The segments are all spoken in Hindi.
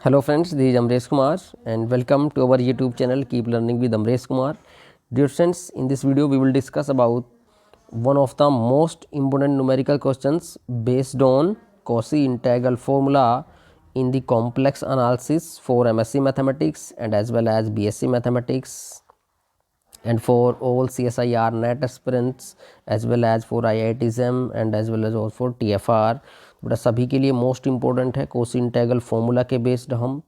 Hello friends, this is Amresh Kumar and welcome to our YouTube channel Keep Learning with Amresh Kumar. Dear friends, in this video we will discuss about one of the most important numerical questions based on Cauchy integral formula in the complex analysis for MSc Mathematics and as well as BSc Mathematics and for all CSIR NET aspirants as well as for IIT JEM and as well as also for TFR। बेटा सभी के लिए मोस्ट इंपॉर्टेंट है। कोसी इंटेग्रल फॉर्मूला के बेस्ड हम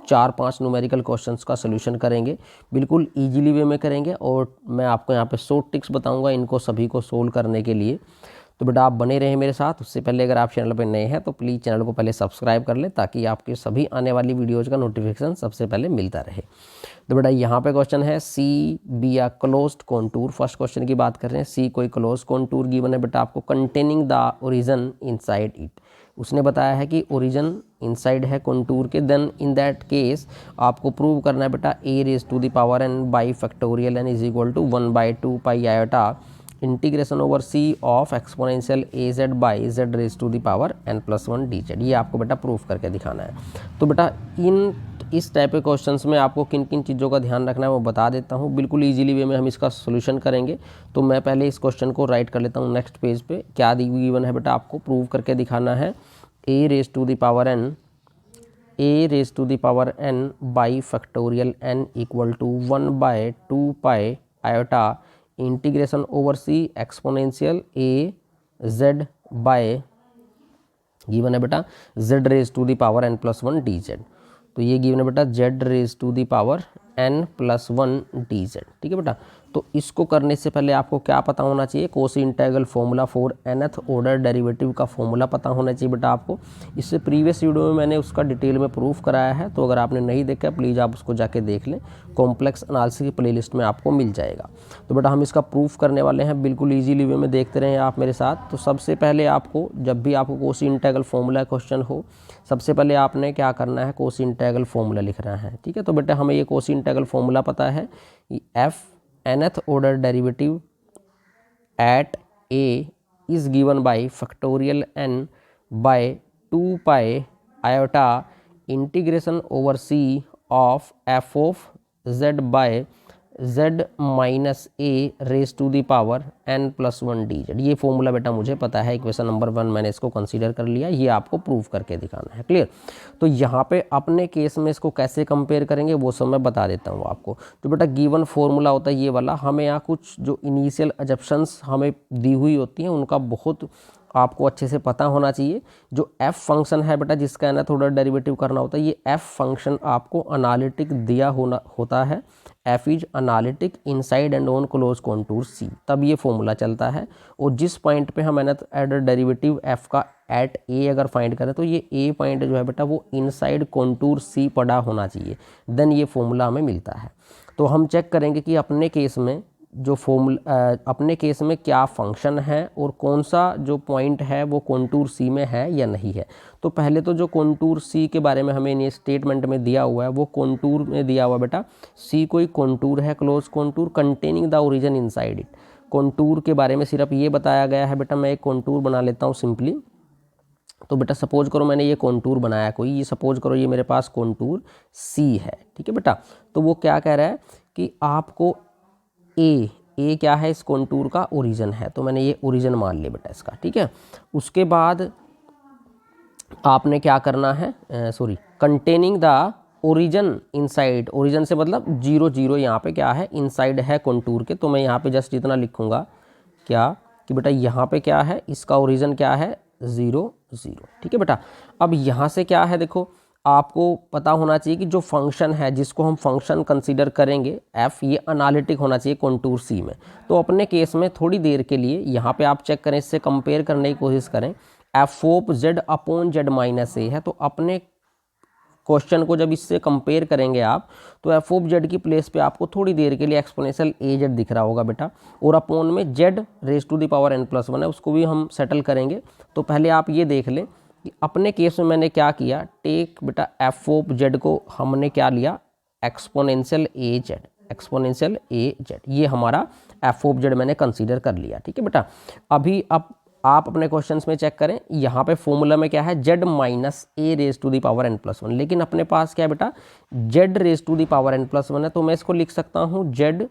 4-5 न्यूमेरिकल क्वेश्चंस का सोल्यूशन करेंगे, बिल्कुल इजीली वे में करेंगे और मैं आपको यहाँ पे शॉर्ट टिप्स बताऊंगा इनको सभी को सोल्व करने के लिए। तो बेटा आप बने रहें मेरे साथ। उससे पहले अगर आप चैनल पर नए हैं तो प्लीज़ चैनल को पहले सब्सक्राइब कर लें ताकि आपके सभी आने वाली वीडियोज़ का नोटिफिकेशन सबसे पहले मिलता रहे। तो बेटा यहाँ पे क्वेश्चन है सी बी आ क्लोज्ड कॉन्टूर। फर्स्ट क्वेश्चन की बात कर रहे हैं। सी कोई क्लोज कॉन्टूर गिवन है बेटा आपको, containing the origin inside it. उसने बताया है कि ओरिजिन इनसाइड है कॉन्टूर के। देन इन दैट केस आपको प्रूव करना है बेटा a raise to the power n by factorial n is equal to 1/2 pi iota integration over c of exponential a z by z raise to the power n+1 dz। ये आपको बेटा प्रूफ करके दिखाना है। तो बेटा इस टाइप के क्वेश्चंस में आपको किन किन चीज़ों का ध्यान रखना है वो बता देता हूँ। बिल्कुल इजीली वे में हम इसका सोल्यूशन करेंगे। तो मैं पहले इस क्वेश्चन को राइट कर लेता हूँ नेक्स्ट पेज पे। क्या गिवन है बेटा आपको प्रूव करके दिखाना है a raise to the power n by factorial n equal to 1/2 pi iota integration over c exponential a z by given है बेटा z raise to the power n+1 dz। तो ये गिवन है बेटा z raise to the power n+1 dz। ठीक है बेटा। तो इसको करने से पहले आपको क्या पता होना चाहिए, Kosi integral formula for nth order derivative का फॉर्मूला पता होना चाहिए बेटा आपको। इससे प्रीवियस वीडियो में मैंने उसका डिटेल में प्रूफ कराया है, तो अगर आपने नहीं देखा प्लीज़ आप उसको जाके देख लें। कॉम्प्लेक्स एनालिसिस की प्लेलिस्ट में आपको मिल जाएगा। तो बेटा हम इसका प्रूफ करने वाले हैं, बिल्कुल ईजीली वे में देखते रहें आप मेरे साथ। तो सबसे पहले आपको जब भी आपको कोसी इंटेग्रल फॉर्मूला क्वेश्चन हो, सबसे पहले आपने क्या करना है, कोसी इंटेग्रल फॉर्मूला लिखना है। ठीक है। तो बेटा हमें ये कोसी इंटेग्रल फॉर्मूला पता है, F nth order derivative at a is given by factorial n by 2 pi iota integration over c of f of z by z minus a raise to the power n+1 dz। ये फॉर्मूला बेटा मुझे पता है, इक्वेशन नंबर 1 मैंने इसको कंसीडर कर लिया। ये आपको प्रूव करके दिखाना है। क्लियर। तो यहाँ पे अपने केस में इसको कैसे कंपेयर करेंगे वो सब मैं बता देता हूँ आपको। तो बेटा गिवन फॉर्मूला होता है ये वाला, हमें यहाँ कुछ जो इनिशियल अजप्शंस हमें दी हुई होती हैं उनका बहुत आपको अच्छे से पता होना चाहिए। जो f फंक्शन है बेटा जिसका nth ऑर्डर डेरिवेटिव करना होता है, ये f फंक्शन आपको अनालिटिक दिया होता है। f is analytic inside and on close contour c, तब ये फॉर्मूला चलता है। और जिस पॉइंट पे हम nth ऑर्डर डेरिवेटिव f का एट a अगर फाइंड करें तो ये a पॉइंट जो है बेटा वो इनसाइड कॉन्टूर c पड़ा होना चाहिए, देन ये फॉर्मूला हमें मिलता है। तो हम चेक करेंगे कि अपने केस में जो अपने केस में क्या फंक्शन है और कौन सा जो पॉइंट है वो कॉन्टूर सी में है या नहीं है। तो पहले तो जो कॉन्टूर सी के बारे में हमें ये स्टेटमेंट में दिया हुआ है, वो कॉन्टूर में दिया हुआ बेटा सी कोई कॉन्टूर है, close contour containing the origin inside it. Contour के बारे में सिर्फ ये बताया गया है बेटा। मैं एक कॉन्टूर बना लेता हूँ सिंपली। तो बेटा सपोज करो मैंने ये कॉन्टूर बनाया कोई, ये सपोज करो ये मेरे पास कॉन्टूर सी है। ठीक है बेटा। तो वो क्या कह रहा है कि आपको ए क्या है, इस कॉन्टूर का ओरिजिन है, तो मैंने ये ओरिजिन मान लिया बेटा इसका। ठीक है। उसके बाद आपने क्या करना है, containing the origin inside. Origin से मतलब 0 0 यहाँ पे क्या है, इनसाइड है कॉन्टूर के। तो मैं यहाँ पे जस्ट इतना लिखूँगा क्या कि बेटा यहाँ पे क्या है, इसका ओरिजिन क्या है 0 0। ठीक है बेटा। अब यहाँ से क्या है, देखो आपको पता होना चाहिए कि जो फंक्शन है जिसको हम फंक्शन कंसीडर करेंगे f, ये अनालिटिक होना चाहिए कॉन्टूर c में। तो अपने केस में थोड़ी देर के लिए यहाँ पे आप चेक करें, इससे कंपेयर करने की कोशिश करें। f of z upon z minus a है। तो अपने क्वेश्चन को जब इससे कंपेयर करेंगे आप, तो f ऑफ z की प्लेस पे आपको थोड़ी देर के लिए एक्सपोनेंशियल az दिख रहा होगा बेटा, और अपॉन में z raise to the power n+1 है, उसको भी हम सेटल करेंगे। तो पहले आप ये देख लें कि अपने केस में मैंने क्या किया, टेक बेटा f ऑफ z को हमने क्या लिया, एक्सपोनेंशियल az। ये हमारा f ऑफ z मैंने कंसीडर कर लिया। ठीक है बेटा। अभी अब आप अपने क्वेश्चंस में चेक करें, यहाँ पे फॉर्मूला में क्या है, z minus A raise to the power n plus one, लेकिन अपने पास क्या है बेटा, z raise to the power n plus one है, तो मैं इसको लिख सकता हूँ z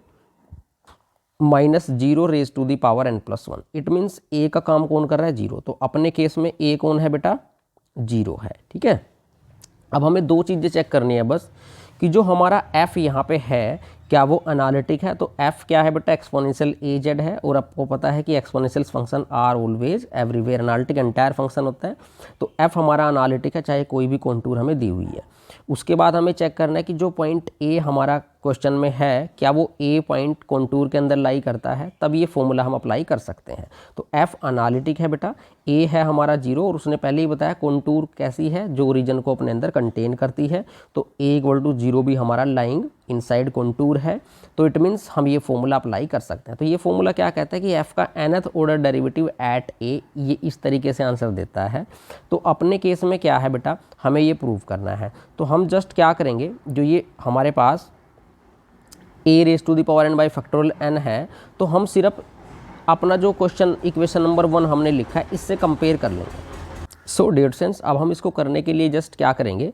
minus zero raise to the power n plus one. It means a का काम कौन कर रहा है, जीरो, तो अपने केस में a कौन है बेटा, जीरो है। ठीक है, अब हमें दो चीज़ें चेक करनी है बस, कि जो हमारा f यहाँ पे है क्या वो अनालिटिक है, तो f क्या है बेटा, एक्सपोनेंशियल ए जेड है, और आपको पता है कि exponential function are always everywhere analytic entire function होता है, तो f हमारा अनालिटिक है चाहे कोई भी कॉन्टूर हमें दी हुई है। उसके बाद हमें चेक करना है कि जो पॉइंट ए हमारा क्वेश्चन में है क्या वो ए पॉइंट कॉन्टूर के अंदर लाई करता है, तब ये फॉर्मूला हम अप्लाई कर सकते हैं। तो f अनालिटिक है बेटा, ए है हमारा जीरो, और उसने पहले ही बताया कॉन्टूर कैसी है, जो रीजन को अपने अंदर कंटेन करती है, तो ए इक्वल टू जीरो भी हमारा लाइंग इनसाइड कॉन्टूर है, तो इट मीन्स हम ये फॉर्मूला अप्लाई कर सकते हैं। तो ये फॉर्मूला क्या कहता है कि f का nth ऑर्डर डेरिवेटिव एट ए, ये इस तरीके से आंसर देता है। तो अपने केस में क्या है बेटा, हमें ये प्रूव करना है, तो हम जस्ट क्या करेंगे, जो ये हमारे पास a raise to the power n by factorial n है, तो हम सिर्फ अपना जो क्वेश्चन इक्वेशन नंबर 1 हमने लिखा है इससे कंपेयर कर लेंगे। सो डियर फ्रेंड्स, अब हम इसको करने के लिए जस्ट क्या करेंगे,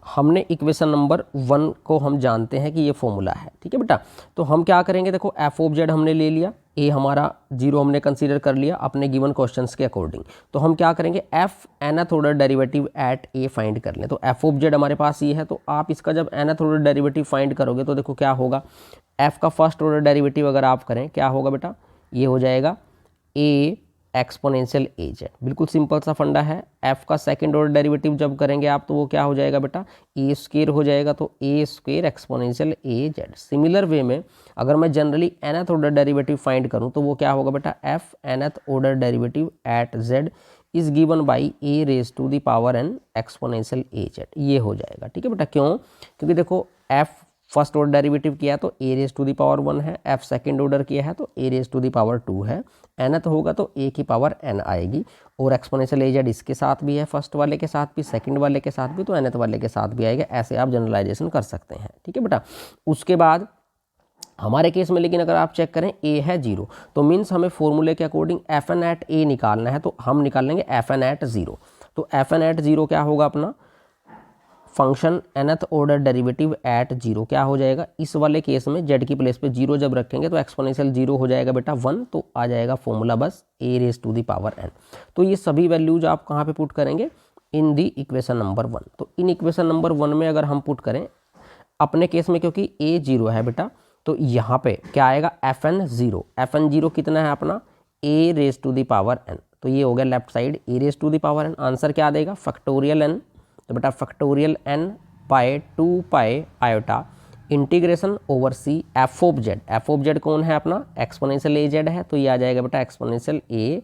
हमने इक्वेशन नंबर 1 को हम जानते हैं कि ये फॉर्मूला है, ठीक है बेटा, तो हम क्या करेंगे, देखो एफ ऑफ जेड हमने ले लिया, ए हमारा जीरो हमने कंसीडर कर लिया अपने गिवन क्वेश्चंस के अकॉर्डिंग, तो हम क्या करेंगे, F nth order derivative eight ए फाइंड कर लें। तो एफ ऑफ जेड हमारे पास ये है, तो आप इसका जब nth ऑर्डर डेरिवेटिव फाइंड करोगे तो देखो क्या होगा, एफ का फर्स्ट ऑर्डर डेरिवेटिव अगर आप करें क्या होगा बेटा, ये हो जाएगा ए एक्सपोनेंशियल ए जेड, बिल्कुल सिंपल सा फंडा है। एफ का सेकंड ऑर्डर डेरिवेटिव जब करेंगे आप तो वो क्या हो जाएगा बेटा, ए स्क्वायर हो जाएगा, तो A square exponential A Z. Similar way में अगर मैं generally nth order derivative find करूं तो वो क्या होगा बेटा, F nth order derivative at Z is given by A raise to the power n exponential A Z, ये हो जाएगा। ठीक है बेटा, क्यों, क्योंकि देखो एफ फर्स्ट ऑर्डर डेरिवेटिव किया तो ए रेज टू दी पावर 1 है, एफ सेकंड ऑर्डर किया है तो ए रेज टू दी पावर 2 है, nth होगा तो ए की पावर n आएगी, और एक्सपोनेंशियल ए जेड इसके साथ भी है, फर्स्ट वाले के साथ भी, सेकंड वाले के साथ भी, तो nth वाले के साथ भी आएगा। ऐसे आप जनरलाइजेशन कर सकते हैं। ठीक है बेटा, उसके बाद हमारे केस में लेकिन अगर आप चेक करें ए है जीरो, तो मीन्स हमें फॉर्मूले के अकॉर्डिंग एफ एन एट ए निकालना है, तो हम निकाल लेंगे एफ एन एट जीरो। तो एफ एन एट जीरो क्या होगा अपना, function nth order derivative eight zero क्या हो जाएगा, इस वाले केस में z की प्लेस पे जीरो जब रखेंगे तो एक्सपोनेंशियल जीरो हो जाएगा बेटा 1, तो आ जाएगा फॉर्मूला बस a raise to the power n। तो ये सभी वैल्यूज आप कहाँ पे पुट करेंगे, इन दी इक्वेशन नंबर 1। तो इन इक्वेशन नंबर 1 में अगर हम पुट करें अपने केस में, क्योंकि a जीरो है बेटा, तो यहाँ पे क्या आएगा, एफ एन जीरो कितना है अपना, a raise to the power n, तो ये हो गया left side a raise to the power n। Answer क्या देगा, फैक्टोरियल n, तो बेटा factorial n by 2 pi iota integration over C F of Z कौन है अपना, एक्सपोनेंशियल ए जेड है, तो ये आ जाएगा बेटा exponential A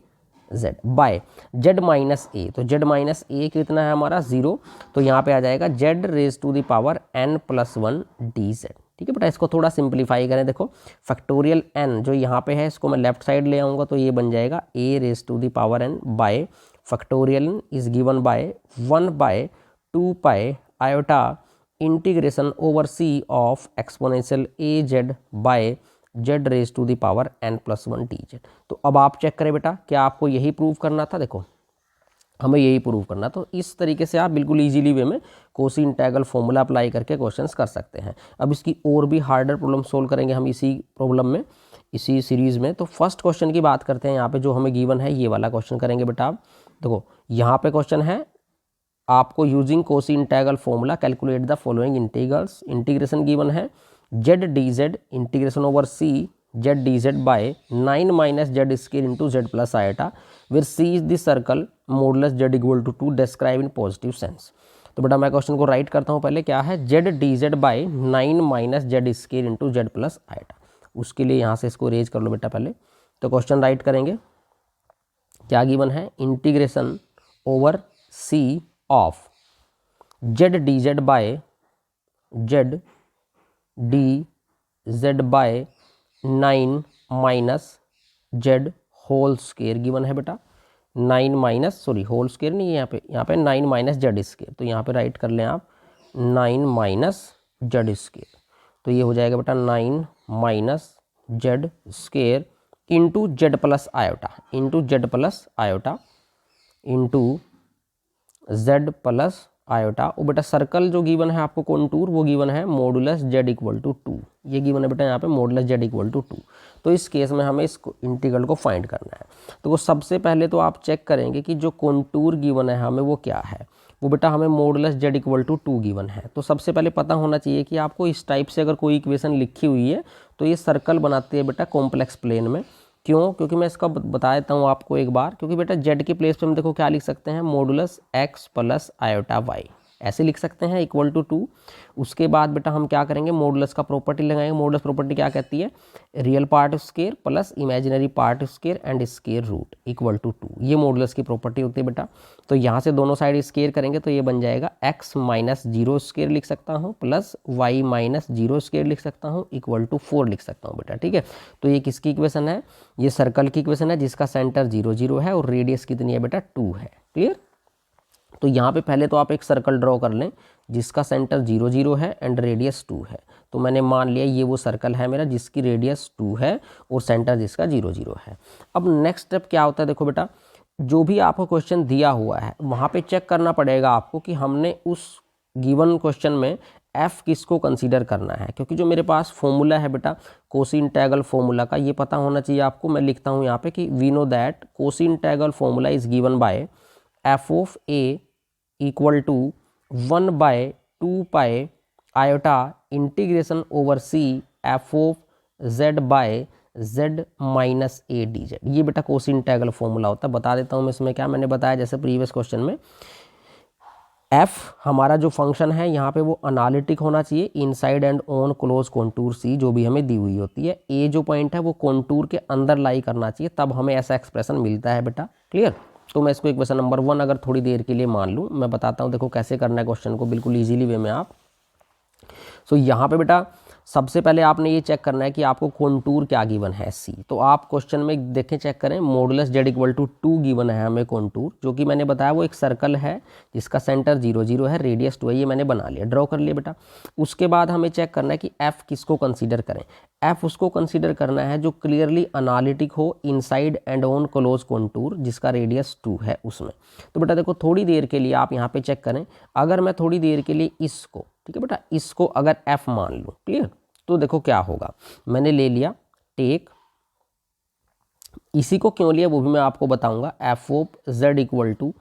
Z by Z minus ए, तो जेड माइनस ए कितना है हमारा जीरो, तो यहाँ पे आ जाएगा Z raise to the power n plus 1 D Z. ठीक है बेटा, इसको थोड़ा सिंप्लीफाई करें, देखो फैक्टोरियल n जो यहाँ पे है इसको मैं लेफ्ट साइड ले आऊँगा, तो ये बन जाएगा a raise to the power n by factorial n is given by 1 by 2 pi iota integration over C of exponential A Z by Z raise to the power n plus 1 D Z. तो अब आप चेक करें बेटा, क्या आपको यही प्रूव करना था, देखो हमें यही प्रूव करना, तो इस तरीके से आप बिल्कुल इजीली वे में कोसी इंटेग्रल फॉर्मूला अप्लाई करके क्वेश्चंस कर सकते हैं। अब इसकी और भी हार्डर प्रॉब्लम सोल्व करेंगे हम इसी प्रॉब्लम में, इसी सीरीज़ में। तो फर्स्ट क्वेश्चन की बात करते हैं, यहाँ पे जो हमें गिवन है ये वाला क्वेश्चन करेंगे बेटा। आप देखो यहाँ पे क्वेश्चन है आपको using Cauchy integral formula calculate the following integrals, integration given है Z D z integration over C z D Z by 9 minus Z square into Z plus iota where C is the circle modulus Z equal to 2 describe in positive sense. तो बेटा मैं क्वेश्चन को राइट करता हूँ, पहले क्या है, Z D Z by 9 minus Z square into Z plus iota, उसके लिए यहाँ से इसको रेज कर लो बेटा पहले। तो क्वेश्चन राइट करेंगे, क्या गिवन है, integration over C of Z D Z by Z D Z by 9 minus Z whole square given है बेटा, 9 माइनस सॉरी होल स्क्वायर नहीं है यहाँ पे 9 माइनस जेड स्क्वायर, तो यहाँ पे राइट कर लें आप 9 माइनस जेड स्क्वायर, तो ये हो जाएगा बेटा 9 minus Z square into Z plus iota, into Z plus iota, into Z plus iota. और बेटा सर्कल जो गिवन है आपको कॉन्टूर वो गिवन है मॉडुलस जेड इक्वल टू 2, ये गिवन है बेटा यहाँ पे मॉडुलस जेड इक्वल टू 2। तो इस केस में हमें इस इंटीग्रल को फाइंड करना है। तो वो सबसे पहले तो आप चेक करेंगे कि जो कॉन्टूर गिवन है हमें वो क्या है। वो बेटा हमें modulus Z equal to 2 given है। तो सबसे पहले पता होना चाहिए कि आपको इस टाइप से अगर कोई इक्वेशन लिखी हुई है तो ये सर्कल बनाती है बेटा कॉम्प्लेक्स प्लेन में। क्यों? क्योंकि मैं इसका बता देता हूँ आपको एक बार, क्योंकि बेटा जेड के प्लेस पे हम देखो क्या लिख सकते हैं, modulus X plus iota Y, ऐसे लिख सकते हैं इक्वल टू 2। उसके बाद बेटा हम क्या करेंगे, मॉडुलस का प्रॉपर्टी लगाएंगे। मॉडुलस प्रॉपर्टी क्या कहती है, real part square plus imaginary part square and square root equal to 2, ये मॉडुलस की प्रॉपर्टी होती है बेटा। तो यहाँ से दोनों साइड स्क्वायर करेंगे तो ये बन जाएगा x माइनस 0 स्क्वायर लिख सकता हूँ प्लस y माइनस 0 स्क्वायर लिख सकता हूँ इक्वल टू 4 लिख सकता हूँ बेटा, ठीक है। तो ये किसकी इक्वेशन है, ये सर्कल की इक्वेशन है जिसका सेंटर 0 0 है और रेडियस कितनी है बेटा 2 है। क्लियर? तो यहाँ पे पहले तो आप एक सर्कल ड्रॉ कर लें जिसका सेंटर 0 0 है एंड रेडियस 2 है। तो मैंने मान लिया ये वो सर्कल है मेरा जिसकी रेडियस 2 है और सेंटर जिसका 0 0 है। अब नेक्स्ट स्टेप क्या होता है, देखो बेटा जो भी आपको क्वेश्चन दिया हुआ है वहाँ पे चेक करना पड़ेगा आपको कि हमने उस गिवन क्वेश्चन में f किसको कंसीडर करना है। क्योंकि जो मेरे पास फॉर्मूला है बेटा कोसी इंटेग्रल फॉर्मूला का, ये पता होना चाहिए आपको। मैं लिखता हूँ यहाँ पे कि we know that Cauchy integral formula is given by f of a equal to 1 by 2 pi iota integration over c f of z by z minus A D Z, ये बेटा कोसी इंटेग्रल फॉर्मूला होता है। बता देता हूँ मैं इसमें क्या मैंने बताया, जैसे प्रीवियस क्वेश्चन में f हमारा जो फंक्शन है यहाँ पे वो अनालिटिक होना चाहिए inside and on close contour c जो भी हमें दी हुई होती है। a जो पॉइंट है वो कॉन्टूर के अंदर लाई करना चाहिए, तब हमें ऐसा एक्सप्रेशन मिलता है बेटा। क्लियर? तो मैं इसको इक्वेशन नंबर 1 अगर थोड़ी देर के लिए मान लूँ, मैं बताता हूँ देखो कैसे करना है क्वेश्चन को बिल्कुल ईजिली वे में आप। सो यहाँ पे बेटा सबसे पहले आपने ये चेक करना है कि आपको कॉन्टूर क्या गिवन है सी। तो आप क्वेश्चन में देखें, चेक करें, modulus Z equal to 2 given है हमें कॉन्टूर, जो कि मैंने बताया वो एक सर्कल है जिसका सेंटर 0 0 है, रेडियस 2 है, ये मैंने बना लिया, ड्रॉ कर लिया बेटा। उसके बाद हमें चेक करना है कि एफ किसको कंसीडर करें। एफ उसको कंसीडर करना है जो क्लियरली अनालिटिक हो inside and on close contour जिसका रेडियस 2 है उसमें। तो बेटा देखो थोड़ी देर के लिए आप यहाँ पे चेक करें, अगर मैं थोड़ी देर के लिए इसको, ठीक है बेटा, इसको अगर एफ मान लूँ, क्लियर, तो देखो क्या होगा। मैंने ले लिया टेक, इसी को क्यों लिया वो भी मैं आपको बताऊंगा, F of Z equal to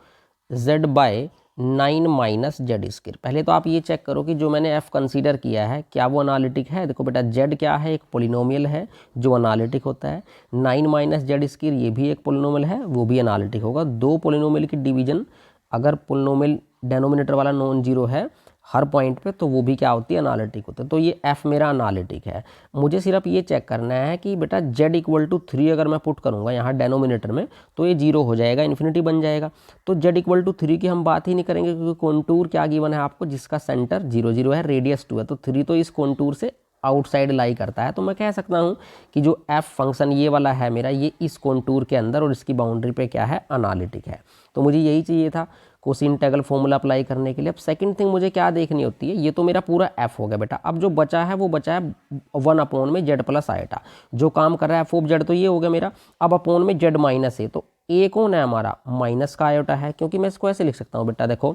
Z by 9 minus Z square. पहले तो आप ये चेक करो कि जो मैंने एफ कंसीडर किया है क्या वो अनालिटिक है। देखो बेटा जेड क्या है, एक पोलिनोमियल है जो अनालिटिक होता है। 9 माइनस जेड स्क्वायर ये भी एक पोलिनोमियल है, वो भी अनालिटिक होगा। दो पोलिनोमियल की डिवीजन अगर पोलिनोमियल डेनोमिनेटर वाला नॉन जीरो है हर पॉइंट पे, तो वो भी क्या होती है, अनालिटिक होती है। तो ये f मेरा अनालिटिक है। मुझे सिर्फ ये चेक करना है कि बेटा z इक्वल टू 3 अगर मैं पुट करूँगा यहाँ डेनोमिनेटर में तो ये 0 हो जाएगा, इन्फिनिटी बन जाएगा। तो z इक्वल टू 3 की हम बात ही नहीं करेंगे क्योंकि कॉन्टूर क्या गिवन है आपको, जिसका सेंटर 0 0 है, रेडियस 2 है। तो 3 तो इस कॉन्टूर से आउटसाइड लाई करता है। तो मैं कह सकता हूँ कि जो f फंक्शन ये वाला है मेरा, ये इस कॉन्टूर के अंदर और इसकी बाउंड्री पे क्या है, अनालिटिक है। तो मुझे यही चाहिए था कोसी इंटेग्रल फॉर्मूला अप्लाई करने के लिए। अब सेकंड थिंग मुझे क्या देखनी होती है, ये तो मेरा पूरा f हो गया बेटा। अब जो बचा है वो बचा है 1 अपॉन में z प्लस आयोटा, जो काम कर रहा है f ऑफ z, तो ये हो गया मेरा। अब अपॉन में z माइनस है, तो a कौन है हमारा, माइनस का आयोटा है। क्योंकि मैं इसको ऐसे लिख सकता हूँ बेटा, देखो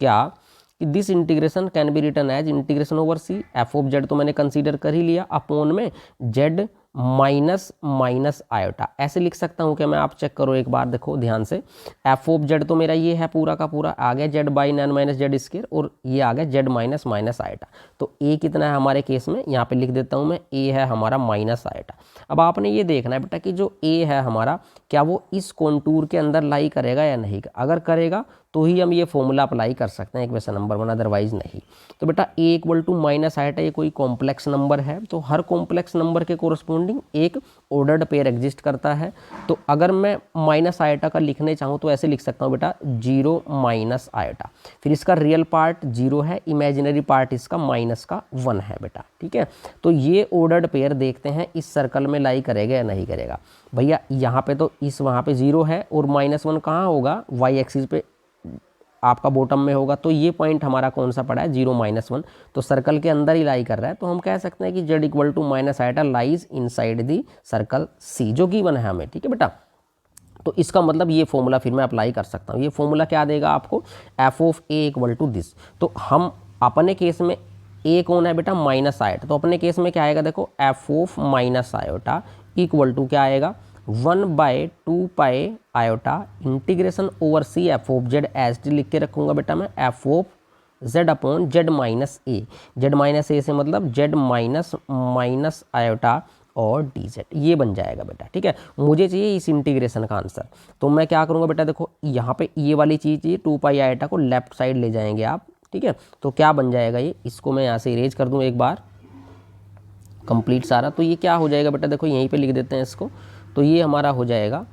क्या कि this integration can be written as integration over C, F of Z तो मैंने कंसीडर कर ही लिया, अपॉन में जेड माइनस माइनस आयोटा, ऐसे लिख सकता हूँ क्या मैं, आप चेक करो एक बार, देखो ध्यान से। एफ ऑफ जेड तो मेरा ये है पूरा का पूरा, आ गया Z by 9 minus Z square, और ये आ गया जेड माइनस माइनस आयोटा। तो ए कितना है हमारे केस में, यहाँ पे लिख देता हूँ मैं, ए है हमारा माइनस आयोटा। अब आपने ये देखना है बेटा कि जो ए है हमारा, क्या वो इस कॉन्टूर के अंदर लाई करेगा या नहीं। अगर करेगा तो ही हम ये फॉर्मूला अप्लाई कर सकते हैं इक्वेशन नंबर 1, अदरवाइज नहीं। तो बेटा ए इक्वल टू माइनस आयोटा ये कोई कॉम्प्लेक्स नंबर है, तो हर कॉम्प्लेक्स नंबर के कोरस्पोंडिंग एक ऑर्डर्ड पेयर एग्जिस्ट करता है। तो अगर मैं माइनस आयोटा का लिखने चाहूँ तो ऐसे लिख सकता हूँ बेटा, 0 माइनस आयोटा, फिर इसका रियल पार्ट 0 है, इमेजिनरी पार्ट इसका माइनस का 1 है बेटा, ठीक है। तो ये ऑर्डर्ड पेयर देखते हैं इस सर्कल में लाई करेगा या नहीं करेगा। भैया यहाँ पे तो इस वहाँ पे 0 है और -1 कहाँ होगा, वाई एक्सिस पे आपका बॉटम में होगा, तो ये पॉइंट हमारा कौन सा पड़ा है, 0 -1, तो सर्कल के अंदर ही लाई कर रहा है, तो हम कह सकते हैं कि z equal to minus iota lies inside the circle C, जो गिवन है हमें, ठीक है बेटा। तो इसका मतलब ये फॉर्मूला फिर मैं अप्लाई कर सकता हूँ। ये फॉर्मूला क्या देगा आपको, F of A equal to this. तो हम अपने केस में ए कौन है बेटा, माइनस आयोटा, तो अपने केस में क्या आएगा देखो, f of minus iota equal to क्या आएगा, 1/2 pi iota integration over C F of z, as t लिख के रखूँगा बेटा मैं, f of Z upon z minus a. Z minus a से मतलब जेड माइनस आयोटा और डी जेड, ये बन जाएगा बेटा, ठीक है। मुझे चाहिए इस इंटीग्रेशन का आंसर, तो मैं क्या करूँगा बेटा, देखो यहाँ पे ये वाली चीज़ चाहिए, 2 पाई आयोटा को लेफ्ट साइड ले जाएंगे आप, ठीक है। तो क्या बन जाएगा ये, इसको मैं यहाँ से इरेज कर दूँ एक बार कंप्लीट सारा, तो ये क्या हो जाएगा बेटा, देखो यहीं पे लिख देते हैं इसको, तो ये हमारा हो जाएगा,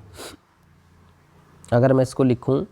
अगर मैं इसको लिखूँ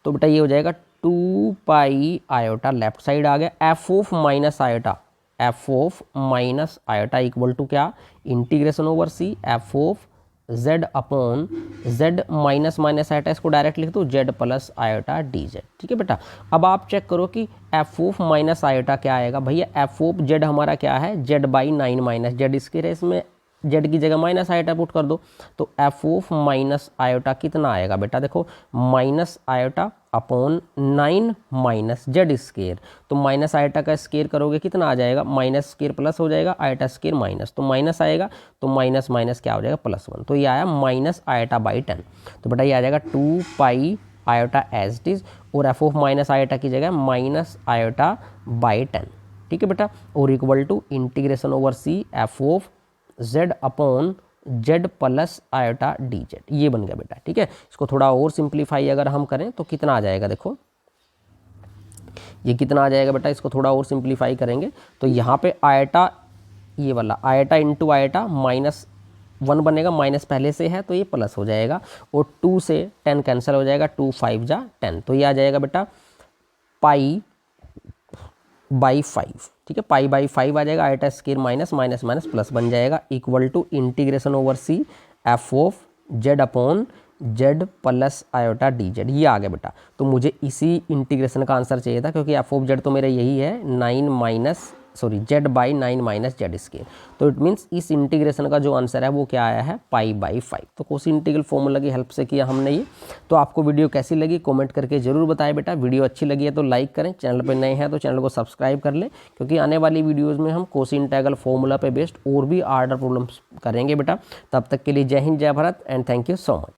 तो बेटा ये हो जाएगा 2 पाई आयोटा लेफ्ट साइड आ गया, f of minus iota, f of minus iota equal to क्या, integration over C F of Z upon z minus minus iota, इसको डायरेक्ट लिख दो z plus iota D Z, ठीक है बेटा। अब आप चेक करो कि एफ ऑफ माइनस आयोटा क्या आएगा, भैया एफ ऑफ जेड हमारा क्या है, जेड बाई 9 माइनस जेड, इसके रेस में जेड की जगह माइनस आयोटा पुट कर दो, तो एफ ऑफ माइनस आयोटा कितना आएगा बेटा, देखो minus iota upon 9 minus Z square, तो माइनस आयोटा का स्केयर करोगे कितना आ जाएगा, माइनस स्केयर प्लस हो जाएगा, आयोटा स्केयर माइनस, तो माइनस आएगा, तो माइनस माइनस क्या हो जाएगा, +1, तो ये आया माइनस आयोटा बाई 10, तो बेटा ये आ जाएगा 2 pi iota as it is, और एफ ऑफ माइनस आयोटा की जगह माइनस आयोटा बाई 10, ठीक है बेटा, और equal to integration over C F of z upon Z plus iota D Z, ये बन गया बेटा, ठीक है। इसको थोड़ा और सिंप्लीफाई अगर हम करें तो कितना आ जाएगा, देखो ये कितना आ जाएगा बेटा, इसको थोड़ा और सिंप्लीफाई करेंगे तो यहाँ पे आयोटा, ये वाला आयोटा इंटू आयोटा -1 बनेगा, माइनस पहले से है तो ये प्लस हो जाएगा, और 2 से 10 कैंसिल हो जाएगा, 2 5 जा 10, तो ये आ जाएगा बेटा पाई बाई 5, ठीक है, पाई बाई 5 आ जाएगा, iota square minus minus minus plus बन जाएगा, equal to integration over C F of Z upon Z plus iota D Z, ये आ गया बेटा। तो मुझे इसी इंटीग्रेशन का आंसर चाहिए था, क्योंकि एफ ऑफ जेड तो मेरा यही है Z by 9 minus Z square, तो इट मीन्स इस इंटीग्रेशन का जो आंसर है वो क्या आया है, पाई बाई 5। तो कोसी इंटीग्रल फॉर्मूला की हेल्प से किया हमने ये। तो आपको वीडियो कैसी लगी कमेंट करके जरूर बताएं बेटा, वीडियो अच्छी लगी है तो लाइक करें, चैनल पर नए हैं तो चैनल को सब्सक्राइब कर लें, क्योंकि आने वाली वीडियोज़ में हम कोसी इंटीग्रल फॉर्मूला पे बेस्ड और भी आर्डर प्रॉब्लम्स करेंगे बेटा। तब तक के लिए जय हिंद जय Bharat and thank you so much.